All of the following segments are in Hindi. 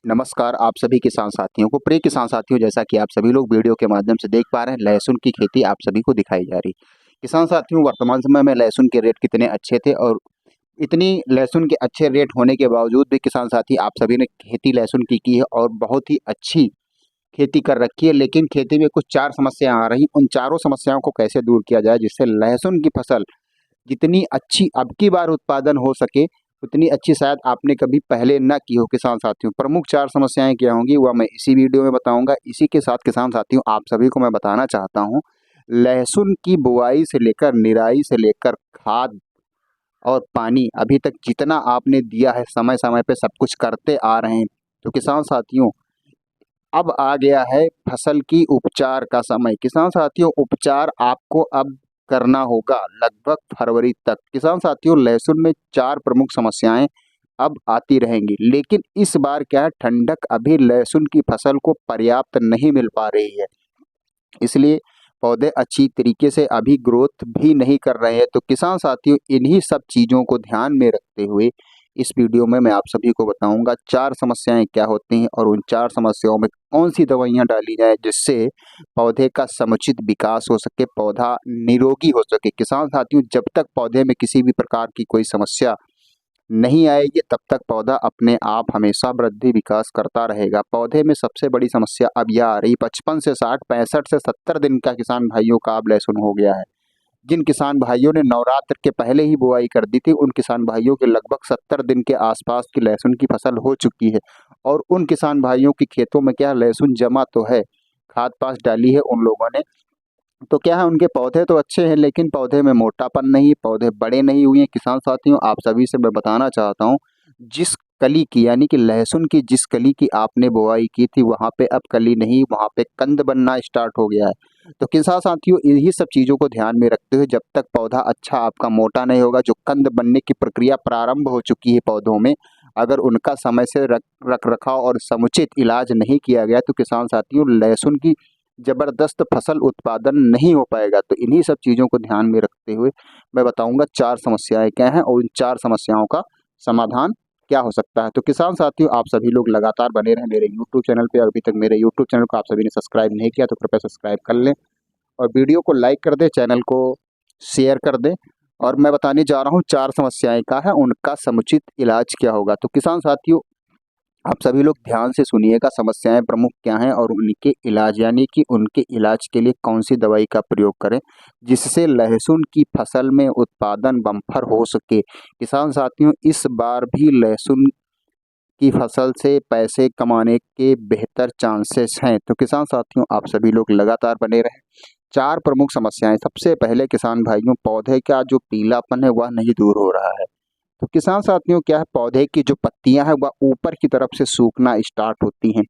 नमस्कार आप सभी किसान साथियों को। प्रिय किसान साथियों, जैसा कि आप सभी लोग वीडियो के माध्यम से देख पा रहे हैं, लहसुन की खेती आप सभी को दिखाई जा रही। किसान साथियों, वर्तमान समय में लहसुन के रेट कितने अच्छे थे और इतनी लहसुन के अच्छे रेट होने के बावजूद भी किसान साथी आप सभी ने खेती लहसुन की है और बहुत ही अच्छी खेती कर रखी है। लेकिन खेती में कुछ 4 समस्याएं आ रही, उन चारों समस्याओं को कैसे दूर किया जाए जिससे लहसुन की फसल जितनी अच्छी अब की बार उत्पादन हो सके, उतनी अच्छी शायद आपने कभी पहले ना की हो। किसान साथियों, प्रमुख 4 समस्याएँ क्या होंगी वह मैं इसी वीडियो में बताऊँगा। इसी के साथ किसान साथियों, आप सभी को मैं बताना चाहता हूँ, लहसुन की बुआई से लेकर निराई से लेकर खाद और पानी अभी तक जितना आपने दिया है, समय-समय पे सब कुछ करते आ रहे हैं। तो किसान साथियों, अब आ गया है फसल की उपचार का समय। किसान साथियों, उपचार आपको अब करना होगा लगभग फरवरी तक। किसान साथियों, लहसुन में 4 प्रमुख समस्याएं अब आती रहेंगी, लेकिन इस बार क्या है, ठंडक अभी लहसुन की फसल को पर्याप्त नहीं मिल पा रही है, इसलिए पौधे अच्छी तरीके से अभी ग्रोथ भी नहीं कर रहे हैं। तो किसान साथियों, इन्हीं सब चीज़ों को ध्यान में रखते हुए इस वीडियो में मैं आप सभी को बताऊंगा 4 समस्याएं क्या होती हैं और उन 4 समस्याओं में कौन सी दवाइयां डाली जाए जिससे पौधे का समुचित विकास हो सके, पौधा निरोगी हो सके। किसान साथियों, जब तक पौधे में किसी भी प्रकार की कोई समस्या नहीं आएगी तब तक पौधा अपने आप हमेशा वृद्धि विकास करता रहेगा। पौधे में सबसे बड़ी समस्या अब यह आ रही, 55 से 60, 65 से 70 दिन का किसान भाइयों का अब लहसुन हो गया है। जिन किसान भाइयों ने नवरात्र के पहले ही बुआई कर दी थी, उन किसान भाइयों के लगभग 70 दिन के आसपास की लहसुन की फसल हो चुकी है और उन किसान भाइयों के खेतों में क्या लहसुन जमा तो है, खाद पास डाली है उन लोगों ने, तो क्या है, उनके पौधे तो अच्छे हैं लेकिन पौधे में मोटापन नहीं, पौधे बड़े नहीं हुए हैं। किसान साथियों, आप सभी से मैं बताना चाहता हूँ, जिस कली की यानी कि लहसुन की जिस कली की आपने बुआई की थी वहाँ पे अब कली नहीं, वहाँ पे कंद बनना स्टार्ट हो गया है। तो किसान साथियों, इन्हीं सब चीज़ों को ध्यान में रखते हुए जब तक पौधा अच्छा आपका मोटा नहीं होगा, जो कंद बनने की प्रक्रिया प्रारंभ हो चुकी है पौधों में, अगर उनका समय से रख रखाव और समुचित इलाज नहीं किया गया तो किसान साथियों, लहसुन की ज़बरदस्त फसल उत्पादन नहीं हो पाएगा। तो इन्हीं सब चीज़ों को ध्यान में रखते हुए मैं बताऊंगा 4 समस्याएं क्या हैं और इन 4 समस्याओं का समाधान क्या हो सकता है। तो किसान साथियों, आप सभी लोग लगातार बने रहें मेरे यूट्यूब चैनल पे। अभी तक मेरे यूट्यूब चैनल को आप सभी ने सब्सक्राइब नहीं किया तो कृपया सब्सक्राइब कर लें और वीडियो को लाइक कर दें, चैनल को शेयर कर दें। और मैं बताने जा रहा हूँ 4 समस्याएं क्या है, उनका समुचित इलाज क्या होगा। तो किसान साथियों, आप सभी लोग ध्यान से सुनिएगा समस्याएं प्रमुख क्या हैं और उनके इलाज, यानी कि उनके इलाज के लिए कौन सी दवाई का प्रयोग करें जिससे लहसुन की फसल में उत्पादन बम्पर हो सके। किसान साथियों, इस बार भी लहसुन की फसल से पैसे कमाने के बेहतर चांसेस हैं। तो किसान साथियों, आप सभी लोग लगातार बने रहें। 4 प्रमुख समस्याएं। सबसे पहले किसान भाइयों, पौधे का जो पीलापन है वह नहीं दूर हो रहा है। तो किसान साथियों, क्या है, पौधे की जो पत्तियां हैं वह ऊपर की तरफ से सूखना स्टार्ट होती हैं।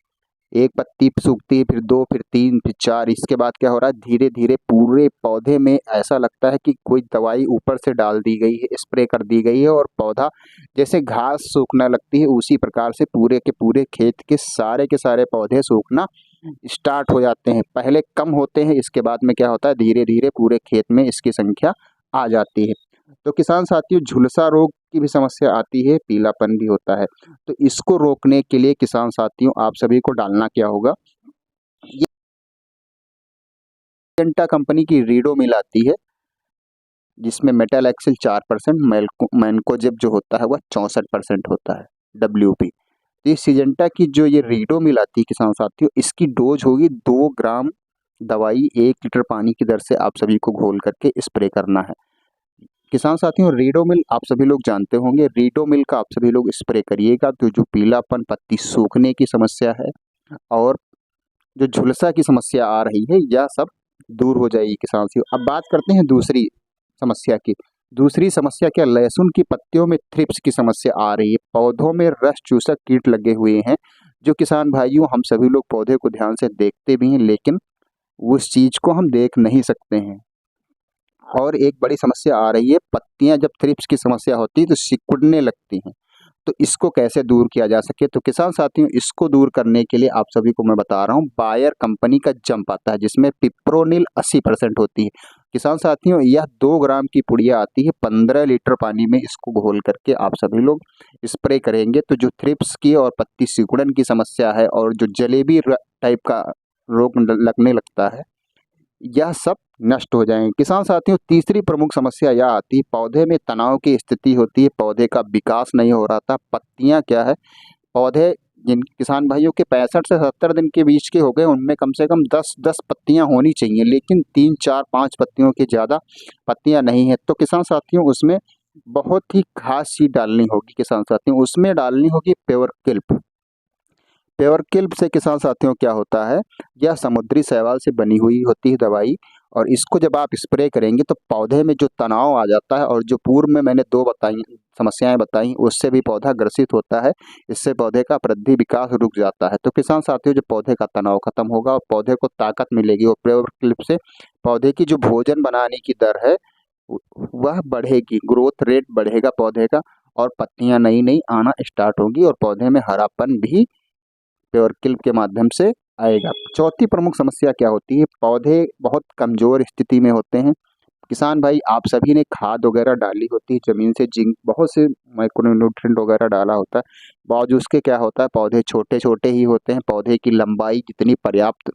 एक पत्ती सूखती है, फिर 2, फिर 3, फिर 4, इसके बाद क्या हो रहा है, धीरे धीरे पूरे पौधे में ऐसा लगता है कि कोई दवाई ऊपर से डाल दी गई है, स्प्रे कर दी गई है और पौधा जैसे घास सूखने लगती है उसी प्रकार से पूरे के पूरे खेत के सारे पौधे सूखना स्टार्ट हो जाते हैं। पहले कम होते हैं, इसके बाद में क्या होता है, धीरे धीरे पूरे खेत में इसकी संख्या आ जाती है। तो किसान साथियों, झुलसा रोग की भी समस्या आती है, पीलापन भी होता है। तो इसको रोकने के लिए किसान साथियों, आप सभी को डालना क्या होगा, ये सिंजेंटा कंपनी की रीडो मिल आती है जिसमें मेटल एक्सिल 4%, मैनकोजेब जो होता है वह 64% होता है, WP। तो ये सिजेंटा की जो ये रीडो मिल आती है किसान साथियों, इसकी डोज होगी 2 ग्राम दवाई 1 लीटर पानी की दर से आप सभी को घोल करके स्प्रे करना है। किसान साथियों, रीडोमिल आप सभी लोग जानते होंगे, रीडोमिल का आप सभी लोग स्प्रे करिएगा तो जो पीलापन, पत्ती सूखने की समस्या है और जो झुलसा की समस्या आ रही है यह सब दूर हो जाएगी किसान साथियों। अब बात करते हैं दूसरी समस्या की। दूसरी समस्या क्या, लहसुन की पत्तियों में थ्रिप्स की समस्या आ रही है, पौधों में रस चूसक कीट लगे हुए हैं। जो किसान भाइयों, हम सभी लोग पौधे को ध्यान से देखते भी हैं लेकिन उस चीज को हम देख नहीं सकते हैं। और एक बड़ी समस्या आ रही है, पत्तियां जब थ्रिप्स की समस्या होती है तो सिकुड़ने लगती हैं। तो इसको कैसे दूर किया जा सके, तो किसान साथियों, इसको दूर करने के लिए आप सभी को मैं बता रहा हूँ, बायर कंपनी का जंप आता है जिसमें पिप्रोनिल 80% होती है। किसान साथियों यह 2 ग्राम की पुड़िया आती है, 15 लीटर पानी में इसको घोल करके आप सभी लोग स्प्रे करेंगे तो जो थ्रिप्स की और पत्ती सिकुड़न की समस्या है और जो जलेबी टाइप का रोग लगने लगता है, यह सब नष्ट हो जाएंगे। किसान साथियों तीसरी प्रमुख समस्या यह आती है, पौधे में तनाव की स्थिति होती है, पौधे का विकास नहीं हो रहा था। पत्तियां क्या है, पौधे जिन किसान भाइयों के 65 से 70 दिन के बीच के हो गए, उनमें कम से कम 10 पत्तियां होनी चाहिए, लेकिन 3 4 5 पत्तियों के ज़्यादा पत्तियां नहीं है। तो किसान साथियों उसमें बहुत ही खास चीज डालनी होगी। किसान साथियों उसमें डालनी होगी प्योर किल्प। प्योर किल्प से किसान साथियों क्या होता है, यह समुद्री शैवाल से बनी हुई होती है दवाई, और इसको जब आप स्प्रे करेंगे तो पौधे में जो तनाव आ जाता है और जो पूर्व में मैंने 2 समस्याएं बताई उससे भी पौधा ग्रसित होता है, इससे पौधे का वृद्धि विकास रुक जाता है। तो किसान साथियों जो पौधे का तनाव खत्म होगा और पौधे को ताकत मिलेगी, और प्योर किल्प से पौधे की जो भोजन बनाने की दर है वह बढ़ेगी, ग्रोथ रेट बढ़ेगा पौधे का, और पत्तियां नई नई आना स्टार्ट होगी और पौधे में हरापन भी प्योर किल्प के माध्यम से आएगा। चौथी प्रमुख समस्या क्या होती है, पौधे बहुत कमजोर स्थिति में होते हैं। किसान भाई आप सभी ने खाद वगैरह डाली होती है, जमीन से जिंक बहुत से माइक्रोन्यूट्रिएंट वगैरह डाला होता है, बावजूद उसके क्या होता है पौधे छोटे छोटे ही होते हैं। पौधे की लंबाई जितनी पर्याप्त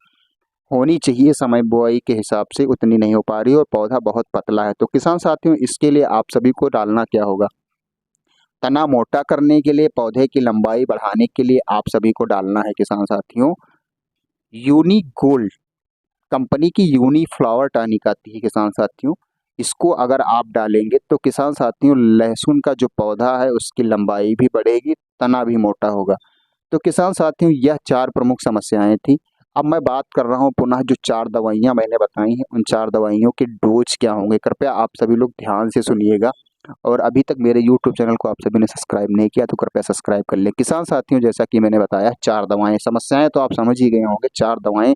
होनी चाहिए समय बुआई के हिसाब से उतनी नहीं हो पा रही और पौधा बहुत पतला है। तो किसान साथियों इसके लिए आप सभी को डालना क्या होगा, तना मोटा करने के लिए, पौधे की लंबाई बढ़ाने के लिए आप सभी को डालना है किसान साथियों यूनी गोल्ड कंपनी की यूनी फ्लावर टॉनिक आती है। किसान साथियों इसको अगर आप डालेंगे तो किसान साथियों लहसुन का जो पौधा है उसकी लंबाई भी बढ़ेगी, तना भी मोटा होगा। तो किसान साथियों यह 4 प्रमुख समस्याएं थी। अब मैं बात कर रहा हूं पुनः जो 4 दवाइयां मैंने बताई हैं, उन 4 दवाइयों के डोज क्या होंगे, कृपया आप सभी लोग ध्यान से सुनिएगा। और अभी तक मेरे YouTube चैनल को आप सभी ने सब्सक्राइब नहीं किया तो कृपया सब्सक्राइब कर लें। किसान साथियों जैसा कि मैंने बताया 4 दवाएं, समस्याएं तो आप समझ ही गए होंगे। 4 दवाएं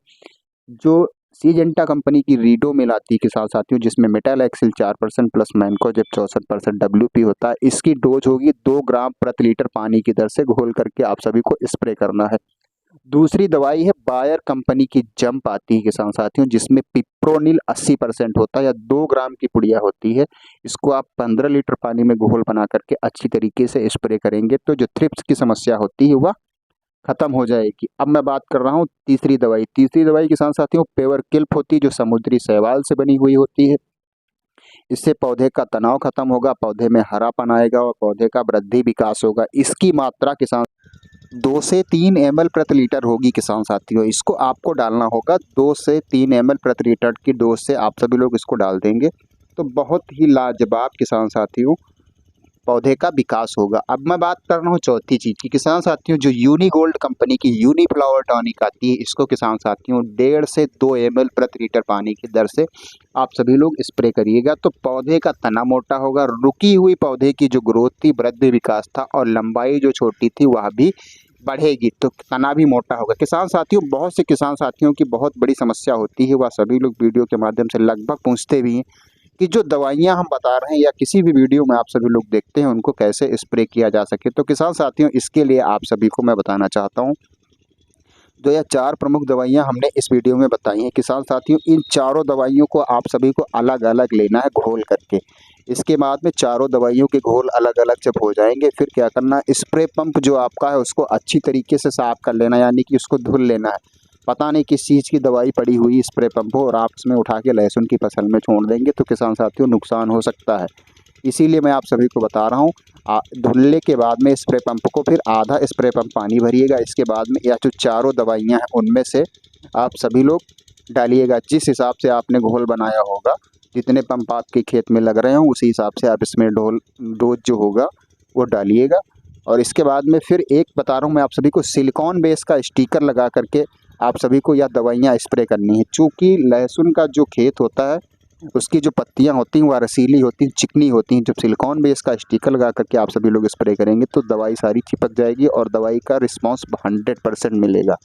जो सीजेंटा कंपनी की रीडो मिल आती है किसान साथियों, जिसमें मेटालैक्सिल 4% प्लस मैनकोजेब 64% WP होता है, इसकी डोज होगी 2 ग्राम प्रति लीटर पानी की दर से घोल करके आप सभी को स्प्रे करना है। दूसरी दवाई है बायर कंपनी की जंप आती है किसान साथियों, जिसमें पिप्रोनिल 80% होता है या 2 ग्राम की पुड़िया होती है। इसको आप 15 लीटर पानी में घोल बना करके अच्छी तरीके से स्प्रे करेंगे तो जो थ्रिप्स की समस्या होती है वह खत्म हो जाएगी। अब मैं बात कर रहा हूँ तीसरी दवाई किसान साथियों प्योर किल्प होती है, जो समुद्री शैवाल से बनी हुई होती है। इससे पौधे का तनाव खत्म होगा, पौधे में हरापन आएगा और पौधे का वृद्धि विकास होगा। इसकी मात्रा किसान 2 से 3 ml प्रति लीटर होगी किसान साथियों, इसको आपको डालना होगा 2 से 3 ml प्रति लीटर की डोज से आप सभी लोग इसको डाल देंगे तो बहुत ही लाजवाब किसान साथियों पौधे का विकास होगा। अब मैं बात कर रहा हूँ चौथी चीज की किसान साथियों, जो यूनी गोल्ड कंपनी की यूनी फ्लावर टॉनिक आती है, इसको किसान साथियों 1.5 से 2 ml प्रति लीटर पानी की दर से आप सभी लोग स्प्रे करिएगा तो पौधे का तना मोटा होगा, रुकी हुई पौधे की जो ग्रोथ थी, वृद्धि विकास था और लंबाई जो छोटी थी वह भी बढ़ेगी तो तना भी मोटा होगा। किसान साथियों बहुत से किसान साथियों की बहुत बड़ी समस्या होती है, वह सभी लोग वीडियो के माध्यम से लगभग पूछते भी हैं कि जो दवाइयां हम बता रहे हैं या किसी भी वीडियो में आप सभी लोग देखते हैं उनको कैसे स्प्रे किया जा सके। तो किसान साथियों इसके लिए आप सभी को मैं बताना चाहता हूं, जो यह 4 प्रमुख दवाइयां हमने इस वीडियो में बताई हैं किसान साथियों, इन चारों दवाइयों को आप सभी को अलग अलग लेना है घोल करके। इसके बाद में चारों दवाइयों के घोल अलग अलग जब हो जाएंगे फिर क्या करना, स्प्रे पंप जो आपका है उसको अच्छी तरीके से साफ कर लेना, यानी कि उसको धुल लेना है। पता नहीं किस चीज़ की दवाई पड़ी हुई स्प्रे पंप हो और आप उसमें उठा के लहसुन की फसल में छोड़ देंगे तो किसान साथियों नुकसान हो सकता है। इसीलिए मैं आप सभी को बता रहा हूँ धुलने के बाद में स्प्रे पंप को फिर आधा स्प्रे पंप पानी भरिएगा, इसके बाद में या जो चारों दवाइयाँ हैं उनमें से आप सभी लोग डालिएगा। जिस हिसाब से आपने घोल बनाया होगा, जितने पंप आपके खेत में लग रहे हों उसी हिसाब से आप इसमें डोज जो होगा वो डालिएगा। और इसके बाद में फिर एक बता रहा हूँ मैं आप सभी को, सिलिकॉन बेस का स्टिकर लगा करके आप सभी को यह दवाइयाँ स्प्रे करनी है। चूँकि लहसुन का जो खेत होता है उसकी जो पत्तियां होती हैं वह रसीली होती हैं, चिकनी होती हैं। जब सिलिकॉन बेस का स्टिकर लगा करके आप सभी लोग स्प्रे करेंगे तो दवाई सारी चिपक जाएगी और दवाई का रिस्पांस 100% मिलेगा।